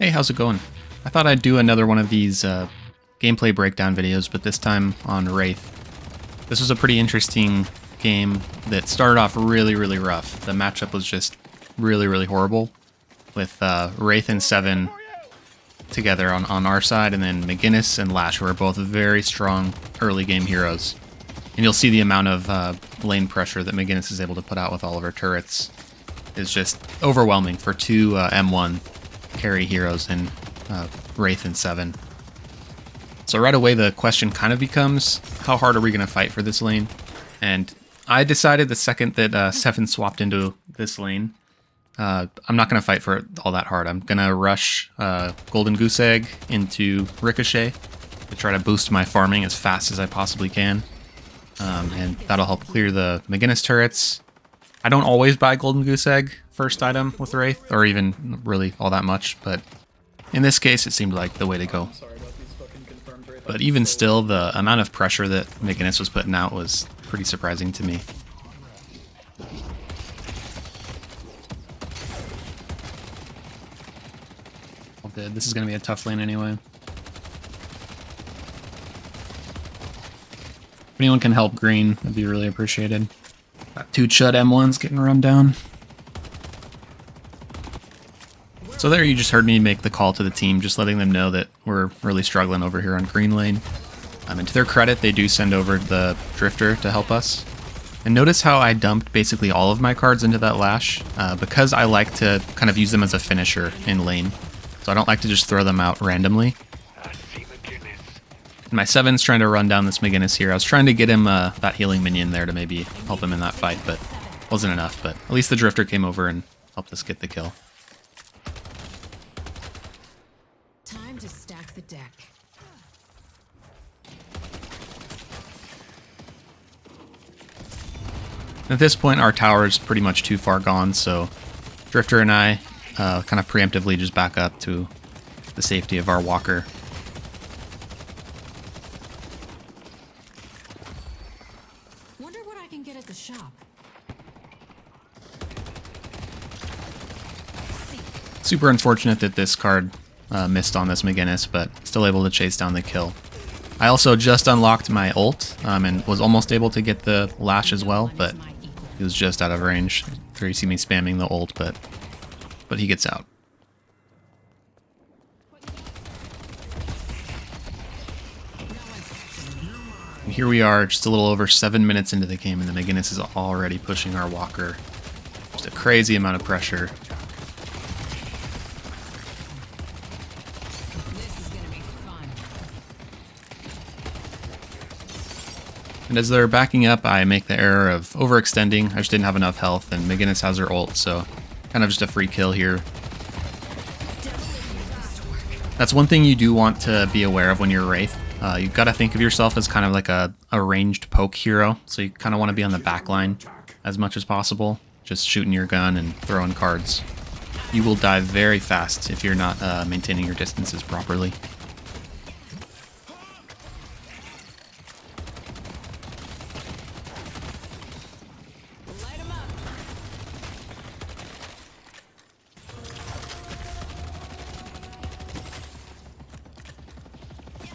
Hey, how's it going? I thought I'd do another one of these gameplay breakdown videos, but this time on Wraith. This was a pretty interesting game that started off really rough. The matchup was just really horrible, with Wraith and Seven together on our side, and then McGinnis and Lash, who are both very strong early game heroes. And you'll see the amount of lane pressure that McGinnis is able to put out with all of her turrets is just overwhelming for two M1 carry heroes in Wraith and Seven. So right away the question kind of becomes, how hard are we going to fight for this lane? And I decided the second that Seven swapped into this lane, I'm not going to fight for it all that hard. I'm going to rush Golden Goose Egg into Ricochet to try to boost my farming as fast as I possibly can. And that'll help clear the McGinnis turrets. I don't always buy Golden Goose Egg first item with Wraith, or even really all that much, but in this case it seemed like the way to go. But even still, the amount of pressure that McGinnis was putting out was pretty surprising to me. All good. This is going to be a tough lane anyway. If anyone can help green, that'd be really appreciated. Got two Chud M1s getting run down. So there you just heard me make the call to the team, just letting them know that we're really struggling over here on green lane. And to their credit, they do send over the Drifter to help us. And notice how I dumped basically all of my cards into that Lash, because I like to kind of use them as a finisher in lane. So I don't like to just throw them out randomly. And my Seven's trying to run down this McGinnis here. I was trying to get him that healing minion there to maybe help him in that fight, but wasn't enough. But at least the Drifter came over and helped us get the kill. Time to stack the deck. At this point, our tower is pretty much too far gone, so Drifter and I kind of preemptively just back up to the safety of our walker. Wonder what I can get at the shop. Super unfortunate that this card missed on this McGinnis, but still able to chase down the kill. I also just unlocked my ult and was almost able to get the Lash as well, but he was just out of range. There you see me spamming the ult, but he gets out. And here we are, just a little over 7 minutes into the game, and the McGinnis is already pushing our walker. Just a crazy amount of pressure. And as they're backing up, I make the error of overextending. I just didn't have enough health, and McGinnis has her ult, so kind of just a free kill here. That's one thing you do want to be aware of when you're Wraith. You've got to think of yourself as kind of like a ranged poke hero, so you kind of want to be on the back line as much as possible, just shooting your gun and throwing cards. You will die very fast if you're not maintaining your distances properly.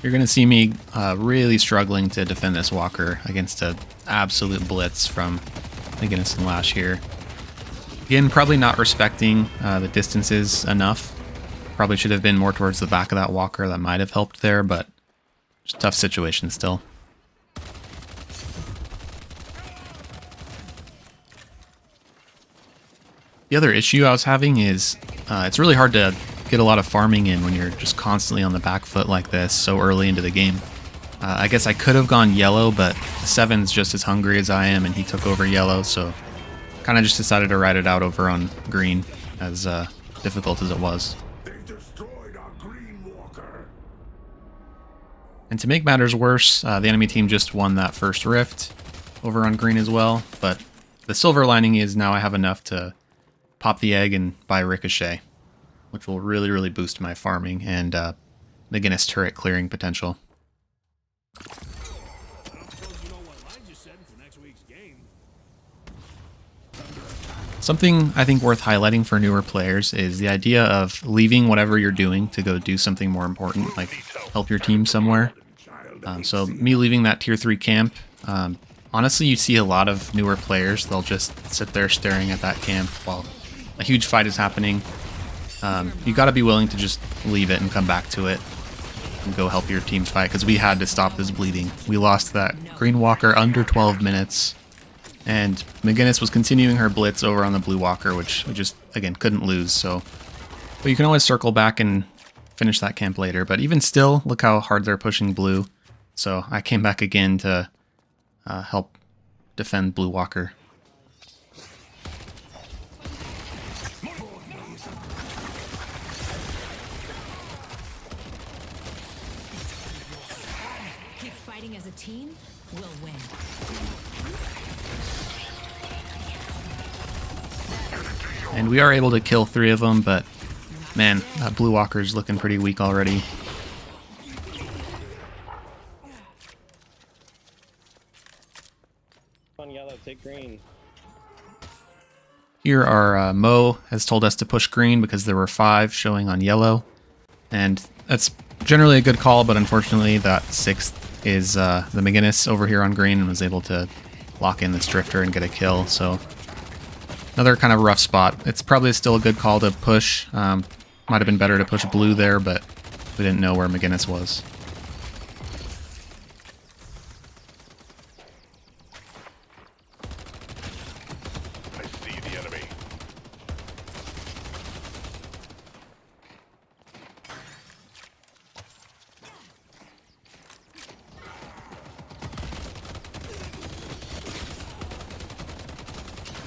You're going to see me really struggling to defend this walker against an absolute blitz from McGinnis and Lash here. Again, probably not respecting the distances enough. Probably should have been more towards the back of that walker. That might have helped there, but it's a tough situation still. The other issue I was having is it's really hard to get a lot of farming in when you're just constantly on the back foot like this so early into the game. I guess I could have gone yellow, but Seven's just as hungry as I am, and he took over yellow, so kind of just decided to ride it out over on green, as difficult as it was. And to make matters worse, the enemy team just won that first rift over on green as well, but the silver lining is now I have enough to pop the egg and buy Ricochet, which will really boost my farming and McGinnis turret clearing potential. Something I think worth highlighting for newer players is the idea of leaving whatever you're doing to go do something more important, like help your team somewhere. So me leaving that tier 3 camp, honestly you see a lot of newer players, they'll just sit there staring at that camp while a huge fight is happening. You gotta be willing to just leave it and come back to it and go help your team fight, because we had to stop this bleeding. We lost that green walker under 12 minutes. And McGinnis was continuing her blitz over on the blue walker, which we just, again, couldn't lose. So, but you can always circle back and finish that camp later. But even still, look how hard they're pushing blue. So I came back again to help defend blue walker. Keep fighting as a team, we'll win. And we are able to kill 3 of them, but man, that blue walker's looking pretty weak already. On yellow, take green. Here our Mo has told us to push green because there were 5 showing on yellow. And that's generally a good call, but unfortunately that 6th is the McGinnis over here on green and was able to lock in this drifter and get a kill. So another kind of rough spot. It's probably still a good call to push. Might have been better to push blue there, but we didn't know where McGinnis was. I see the enemy.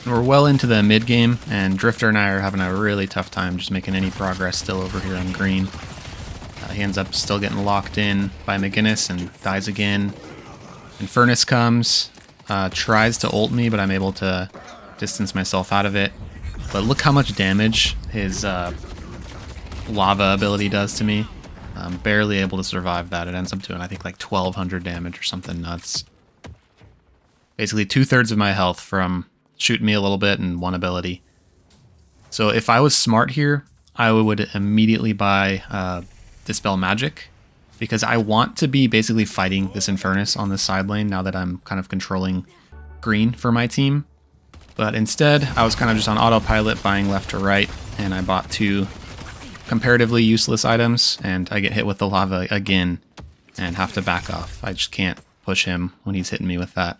We're well into the mid game, and Drifter and I are having a really tough time just making any progress still over here on green. He ends up still getting locked in by McGinnis and dies again. Infernus comes, tries to ult me, but I'm able to distance myself out of it. But look how much damage his lava ability does to me. I'm barely able to survive that. It ends up doing, I think, like 1200 damage or something nuts. Basically 2/3 of my health from shooting me a little bit and 1 ability. So if I was smart here, I would immediately buy Dispel Magic, because I want to be basically fighting this Infernus on the side lane now that I'm kind of controlling green for my team. But instead, I was kind of just on autopilot buying left to right, and I bought 2 comparatively useless items, and I get hit with the lava again and have to back off. I just can't push him when he's hitting me with that.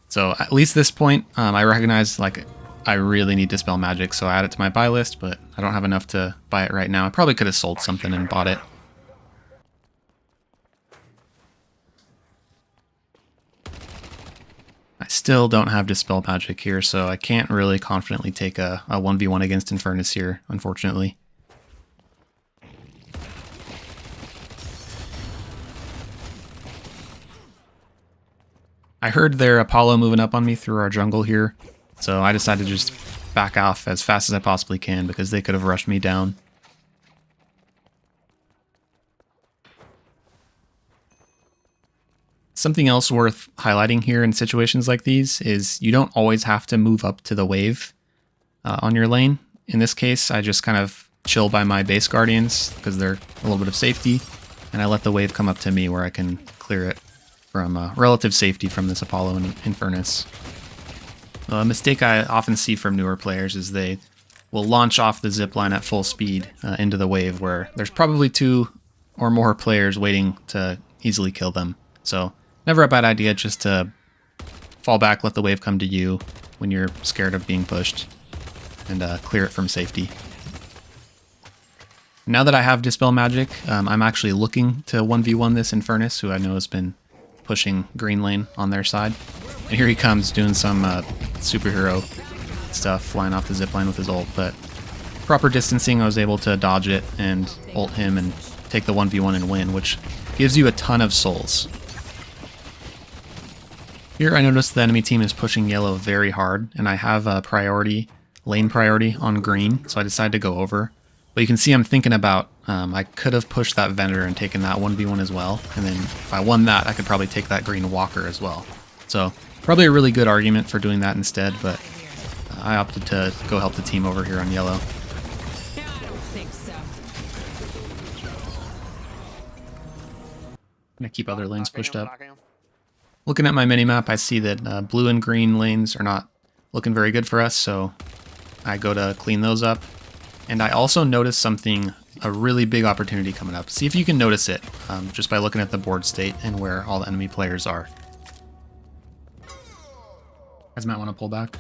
So at least this point, I recognize like I really need Dispel Magic, so I add it to my buy list, but I don't have enough to buy it right now. I probably could have sold something and bought it. I still don't have Dispel Magic here, so I can't really confidently take a 1v1 against Infernus here, unfortunately. I heard their Apollo moving up on me through our jungle here, so I decided to just back off as fast as I possibly can because they could have rushed me down. Something else worth highlighting here in situations like these is you don't always have to move up to the wave on your lane. In this case, I just kind of chill by my base guardians because they're a little bit of safety, and I let the wave come up to me where I can clear it from relative safety from this Apollo and Infernus. A mistake I often see from newer players is they will launch off the zipline at full speed into the wave where there's probably 2 or more players waiting to easily kill them. So never a bad idea just to fall back, let the wave come to you when you're scared of being pushed, and clear it from safety. Now that I have Dispel Magic, I'm actually looking to 1v1 this Infernus, who I know has been pushing green lane on their side. And here he comes doing some superhero stuff, flying off the zipline with his ult, but proper distancing, I was able to dodge it and ult him and take the 1v1 and win, which gives you a ton of souls. Here I noticed the enemy team is pushing yellow very hard, and I have a lane priority on green, so I decided to go over. But you can see I'm thinking about, I could have pushed that vendor and taken that 1v1 as well, and then if I won that, I could probably take that green walker as well. So probably a really good argument for doing that instead, but I opted to go help the team over here on yellow. Yeah, I don't think so. I'm gonna keep other lanes pushed up. Knocking him. Looking at my minimap, I see that blue and green lanes are not looking very good for us, so I go to clean those up. And I also noticed something, a really big opportunity coming up. See if you can notice it, just by looking at the board state and where all the enemy players are. Guys might want to pull back.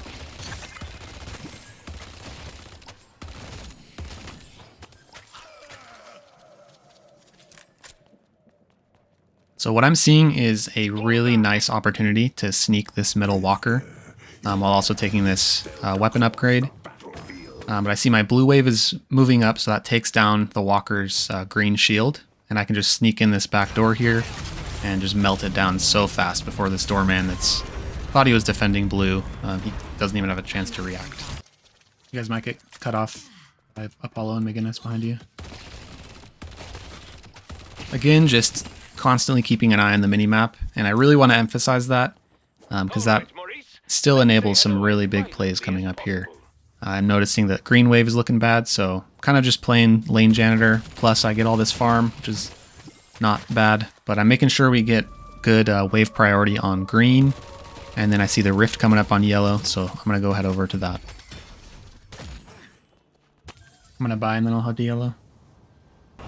So what I'm seeing is a really nice opportunity to sneak this middle walker, while also taking this weapon upgrade. But I see my blue wave is moving up, so that takes down the walker's green shield. And I can just sneak in this back door here and just melt it down so fast before this doorman that's thought he was defending blue. He doesn't even have a chance to react. You guys might get cut off. I have Apollo and McGinnis behind you. Again, just constantly keeping an eye on the minimap, and I really want to emphasize that because that still enables some really big plays coming up here. I'm noticing that green wave is looking bad, so kind of just playing lane janitor, plus I get all this farm, which is not bad, but I'm making sure we get good wave priority on green, and then I see the rift coming up on yellow, so I'm going to go head over to that. I'm going to buy and then I'll head to yellow. We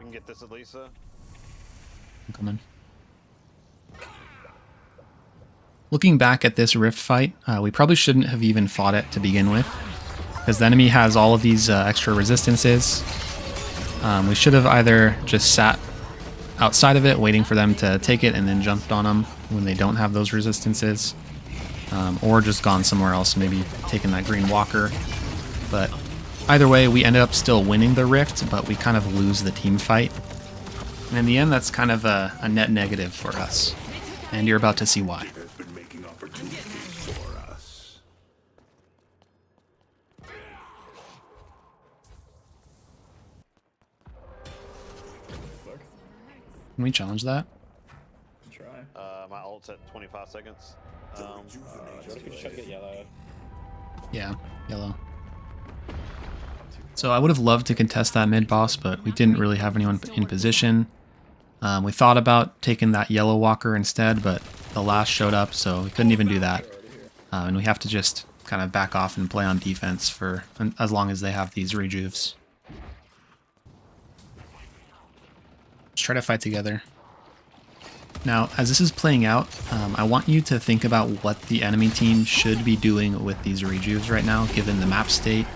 can get this at Lisa. I'm coming. Looking back at this rift fight, we probably shouldn't have even fought it to begin with, because the enemy has all of these extra resistances. We should have either just sat outside of it, waiting for them to take it, and then jumped on them when they don't have those resistances, or just gone somewhere else, maybe taken that green walker. But either way, we ended up still winning the rift, but we kind of lose the team fight. And in the end, that's kind of a net negative for us. And you're about to see why. Can we challenge that? Try. My ult's at 25 seconds. What if we just try to get yellow? Yeah, yellow. So I would have loved to contest that mid boss, but we didn't really have anyone in position. We thought about taking that yellow walker instead, but the last showed up, so we couldn't even do that. And we have to just kind of back off and play on defense for as long as they have these rejuves. Let's try to fight together. Now, as this is playing out, I want you to think about what the enemy team should be doing with these rejuves right now, given the map state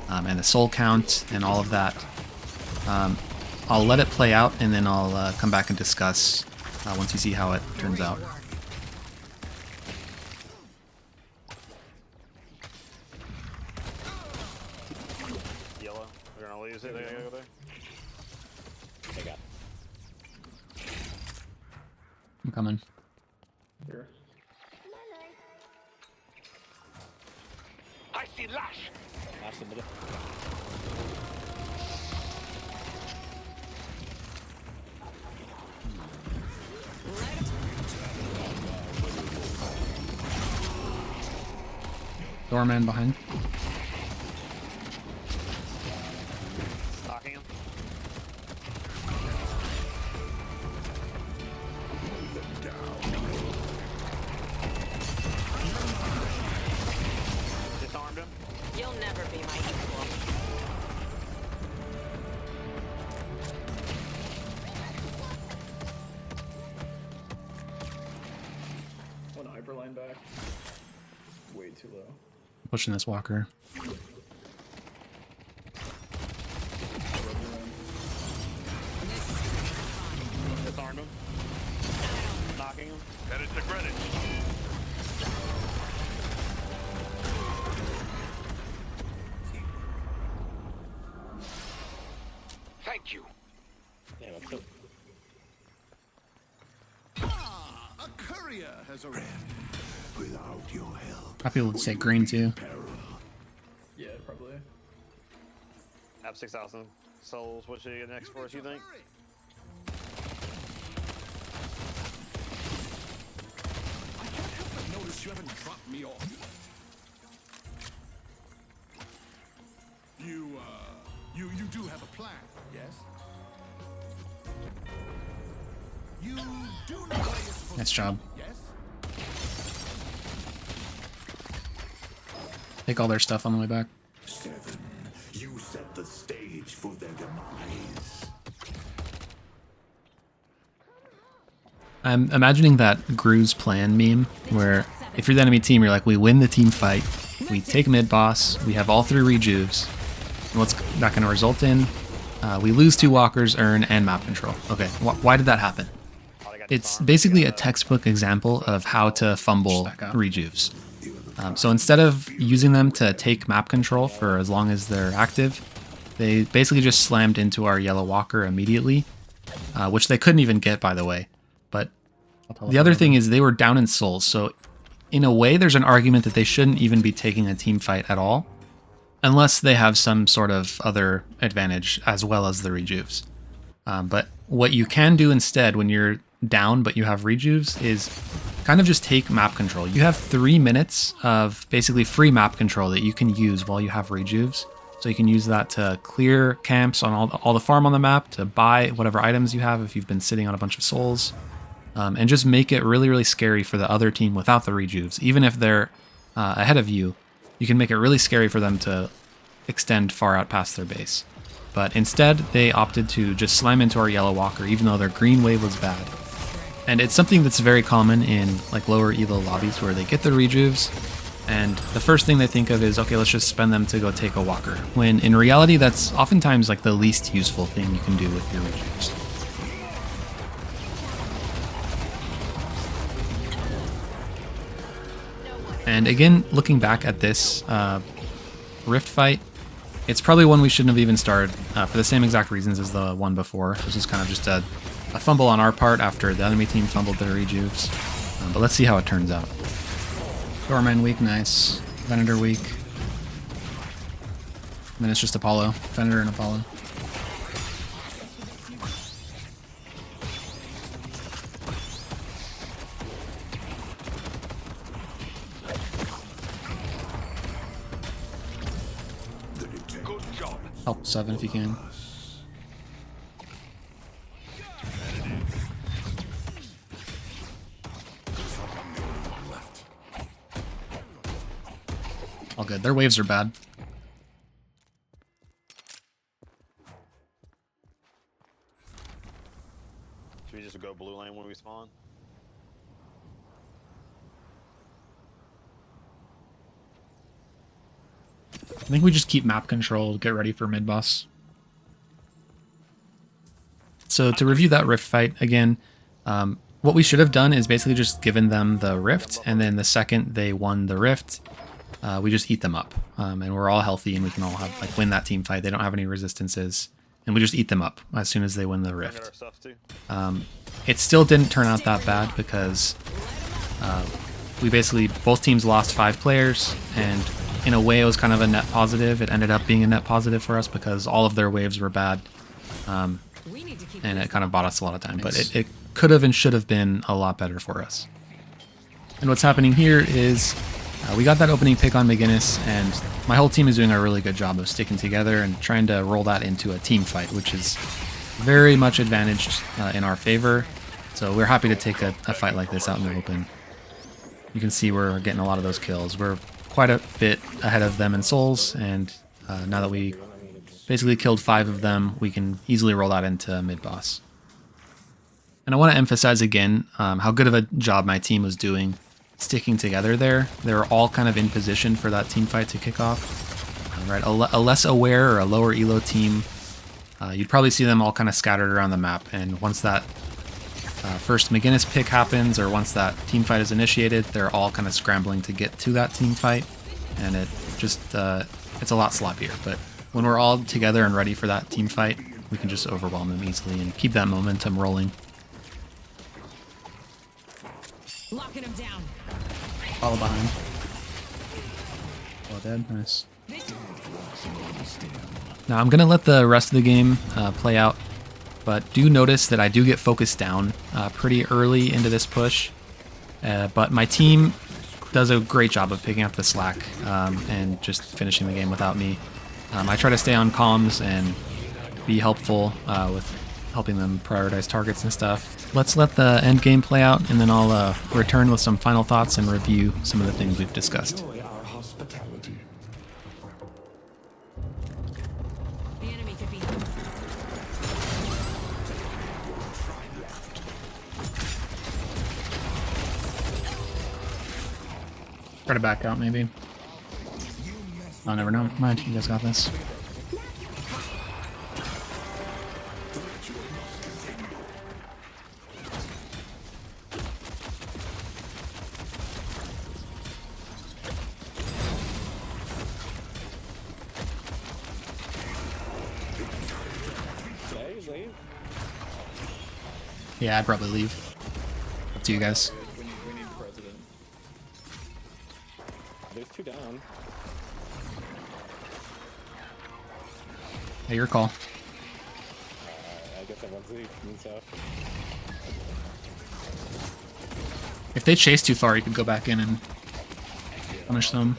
and the soul count and all of that. I'll let it play out, and then I'll come back and discuss once you see how it turns out. Yellow. We're gonna lose it. They gotta go there. I got I'm coming. here. I see Lash. Lash the middle. Doorman behind. Knocking him. Disarmed him. You'll never be my equal. One hyperline back. Way too low. Pushing this walker. Disarmed him. Knocking him. Headed to Greenwich. Thank you. Yeah, what's up? A courier has arrived. Without your help. Happy to say green too. Yeah, probably. I have 6,000 souls. What should you get next for us, you think? I can't help but notice you haven't dropped me off. You do have a plan, yes? You do know where you're supposed Nice to job. be, yes? Take all their stuff on the way back. 7. You set the stage for their demise. I'm imagining that Gru's plan meme, where if you're the enemy team, you're like, we win the team fight, we take mid boss, we have all 3 rejuves. And what's that going to result in? We lose 2 walkers, urn, and map control. Okay, why did that happen? It's basically a textbook example of how to fumble rejuves. So instead of using them to take map control for as long as they're active, they basically just slammed into our yellow walker immediately, which they couldn't even get, by the way. But the other thing is they were down in souls, so in a way there's an argument that they shouldn't even be taking a team fight at all, unless they have some sort of other advantage as well as the rejuves. But what you can do instead when you're down but you have rejuves is kind of just take map control. You have 3 minutes of basically free map control that you can use while you have rejuves. So you can use that to clear camps on all the farm on the map, to buy whatever items you have if you've been sitting on a bunch of souls, and just make it really, really scary for the other team without the rejuves. Even if they're ahead of you, you can make it really scary for them to extend far out past their base. But instead, they opted to just slam into our yellow walker, even though their green wave was bad. And it's something that's very common in like lower elo lobbies where they get the rejuves, and the first thing they think of is, okay, let's just spend them to go take a walker. When in reality, that's oftentimes like the least useful thing you can do with your rejuves. And again, looking back at this Rift fight, it's probably one we shouldn't have even started for the same exact reasons as the one before. This is kind of just a fumble on our part after the enemy team fumbled their rejuves. But let's see how it turns out. Doorman weak, nice. Venator weak. And then it's just Apollo. Venator and Apollo. Help 7 if you can. All good. Their waves are bad. Should we just go blue lane when we spawn? I think we just keep map control, get ready for mid-boss. So to review that Rift fight again, what we should have done is basically just given them the Rift, and then the second they won the Rift, we just eat them up. And we're all healthy and we can all have like win that team fight. They don't have any resistances, and we just eat them up as soon as they win the Rift. It still didn't turn out that bad because we basically, both teams lost 5 players, and in a way it was kind of a net positive. It ended up being a net positive for us because all of their waves were bad. And it kind of bought us a lot of time, but it could have and should have been a lot better for us. And what's happening here is we got that opening pick on McGinnis, and my whole team is doing a really good job of sticking together and trying to roll that into a team fight, which is very much advantaged in our favor. So we're happy to take a fight like this out in the open. You can see we're getting a lot of those kills. We're quite a bit ahead of them in souls, and now that we basically killed 5 of them, we can easily roll that into mid-boss. And I want to emphasize again how good of a job my team was doing sticking together there. They were all kind of in position for that team fight to kick off. Right, a less aware or a lower elo team, you'd probably see them all kind of scattered around the map, and once that first McGinnis pick happens, or once that team fight is initiated, they're all kind of scrambling to get to that team fight, and it just it's a lot sloppier. But when we're all together and ready for that team fight, we can just overwhelm them easily and keep that momentum rolling. Locking him down. Follow behind. All dead, nice. Now I'm gonna let the rest of the game play out, but do notice that I do get focused down pretty early into this push. But my team does a great job of picking up the slack and just finishing the game without me. I try to stay on comms and be helpful with helping them prioritize targets and stuff. Let's let the end game play out, and then I'll return with some final thoughts and review some of the things we've discussed. Enjoy our hospitality. The enemy could be. Try to back out, maybe. I'll never know. Mind, you guys got this. Yeah, I'd probably leave. Up to you guys. We need president. There's 2 down. Hey, your call. I guess everyone's leaving, so. If they chase too far, you could go back in and punish them.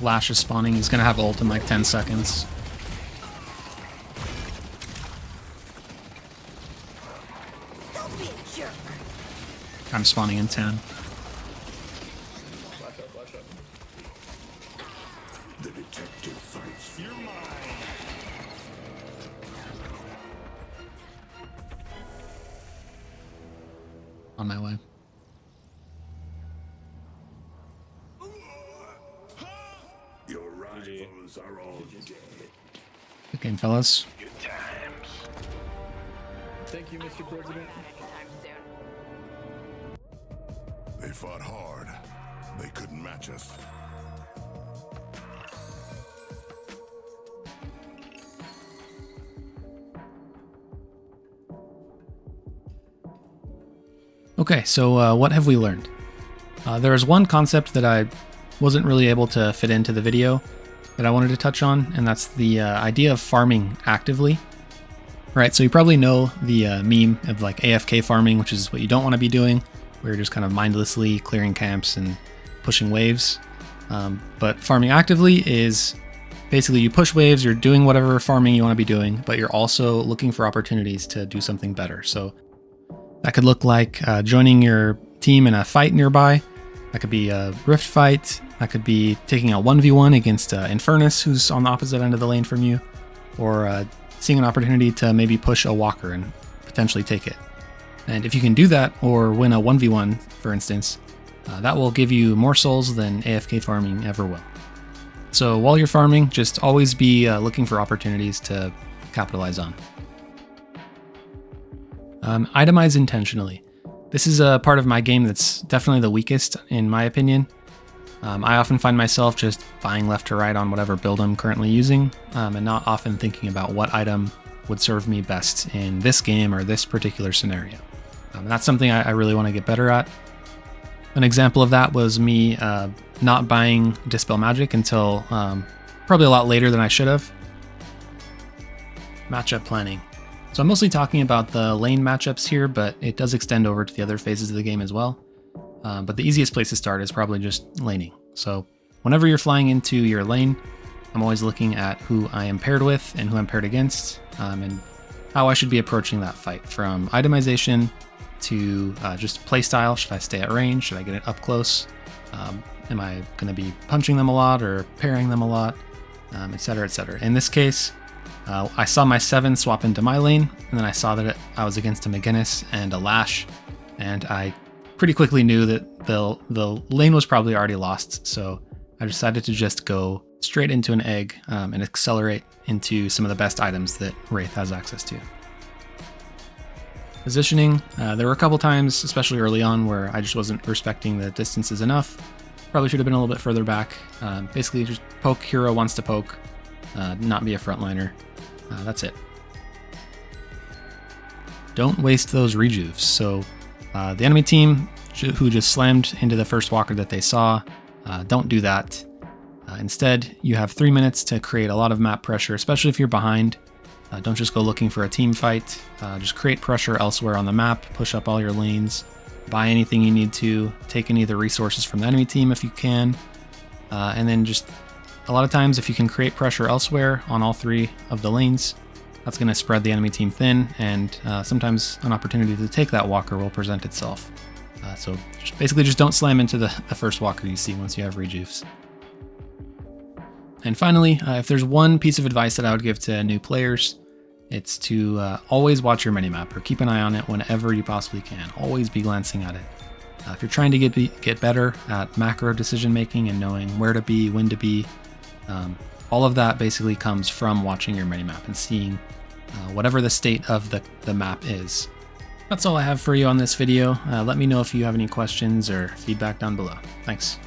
Lash is spawning. He's gonna have ult in like 10 seconds. Don't be a jerk. I'm spawning in 10. Flash up, flash up. The detective fights. You're mine. On my way. Your rivals are all dead. Good game, fellas. Good times. Thank you, Mr. President. They fought hard. They couldn't match us. Okay, so what have we learned? There is one concept that I wasn't really able to fit into the video that I wanted to touch on, and that's the idea of farming actively. Right, so you probably know the meme of like AFK farming, which is what you don't want to be doing, where you're just kind of mindlessly clearing camps and pushing waves. But farming actively is basically you push waves, you're doing whatever farming you want to be doing, but you're also looking for opportunities to do something better. So that could look like joining your team in a fight nearby. That could be a rift fight. That could be taking a 1v1 against Infernus, who's on the opposite end of the lane from you, or seeing an opportunity to maybe push a walker and potentially take it. And if you can do that, or win a 1v1, for instance, that will give you more souls than AFK farming ever will. So while you're farming, just always be looking for opportunities to capitalize on. Itemize intentionally. This is a part of my game that's definitely the weakest, in my opinion. I often find myself just buying left to right on whatever build I'm currently using, and not often thinking about what item would serve me best in this game or this particular scenario. And that's something I really want to get better at. An example of that was me not buying Dispel Magic until probably a lot later than I should have. Matchup planning. So I'm mostly talking about the lane matchups here, but it does extend over to the other phases of the game as well. But the easiest place to start is probably just laning. So whenever you're flying into your lane, I'm always looking at who I am paired with and who I'm paired against, and how I should be approaching that fight, from itemization to just playstyle. Should I stay at range? Should I get it up close? Am I going to be punching them a lot or parrying them a lot, etc., etc. In this case, I saw my 7 swap into my lane, and then I saw that I was against a McGinnis and a Lash, and I pretty quickly knew that the lane was probably already lost, so I decided to just go straight into an egg and accelerate into some of the best items that Wraith has access to. Positioning, there were a couple times, especially early on, where I just wasn't respecting the distances enough. Probably should have been a little bit further back. Basically just poke hero wants to poke, not be a frontliner. That's it. Don't waste those rejuves. So the enemy team who just slammed into the first walker that they saw. Don't do that. Instead, you have 3 minutes to create a lot of map pressure, especially if you're behind. Don't just go looking for a team fight. Just create pressure elsewhere on the map, push up all your lanes, buy anything you need to, take any of the resources from the enemy team if you can, and then just a lot of times if you can create pressure elsewhere on all 3 of the lanes, that's going to spread the enemy team thin, and sometimes an opportunity to take that walker will present itself. So basically just don't slam into the first walker you see once you have rejuves. And finally, if there's one piece of advice that I would give to new players, it's to always watch your minimap, or keep an eye on it whenever you possibly can. Always be glancing at it. If you're trying to get better at macro decision making and knowing where to be, when to be, all of that basically comes from watching your minimap and seeing whatever the state of the map is. That's all I have for you on this video. Let me know if you have any questions or feedback down below. Thanks.